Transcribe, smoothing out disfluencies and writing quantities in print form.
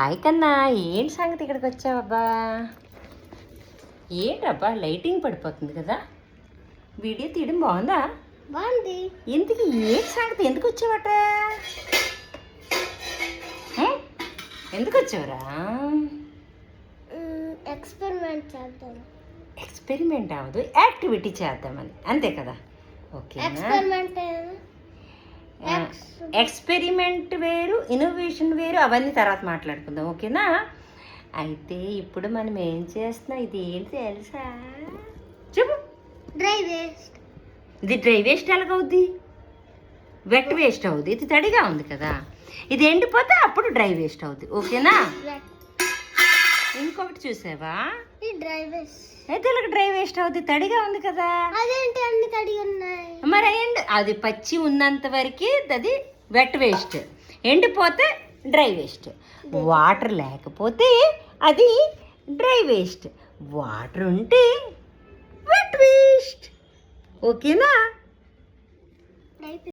Hi కన్నా, ఏంటి సంగతి ఇక్కడికి వచ్చావబ్బా? ఏంటబ్బా లైటింగ్ పడిపోతుంది కదా? వీడియో తీయడం బాగుందా? బాగుంది. ఇంతకీ ఏంటి సంగతి, ఎందుకు వచ్చావట? ఎందుకు వచ్చావురా? ఎక్స్పెరిమెంట్ చేద్దాం. ఎక్స్పెరిమెంట్ అవ్వదు, యాక్టివిటీ చేద్దామని, అంతే కదా? ఓకేనా? ఎక్స్పెరిమెంట్ వేరు, ఇన్నోవేషన్ వేరు, అవన్నీ తర్వాత మాట్లాడుకుందాం, ఓకేనా? అయితే ఇప్పుడు మనం ఏం చేస్తున్నాం, ఇది ఏంటి తెలుసా? చెప్పు. Dry waste. ఇది డ్రై వేస్ట్ ఎలాగవుద్ది? వెట్ వేస్ట్ అవుద్ది. ఇది తడిగా ఉంది కదా, ఇది ఎండిపోతే అప్పుడు డ్రై వేస్ట్ అవుద్ది, ఓకేనా? ఇంకొకటి చూసావా? Dry waste. అయితే డ్రై వేస్ట్ అవుద్ది, తడిగా ఉంది కదా. అదేంటి అన్ని తడిగా ఉన్నాయి? మరి అయ్యండి, అది పచ్చి ఉన్నంత వరకు అది వెట్ వేస్ట్, ఎండిపోతే డ్రై వేస్ట్. వాటర్ లేకపోతే అది డ్రై వేస్ట్, వాటర్ ఉంటే వెట్ వేస్ట్, ఓకేనా?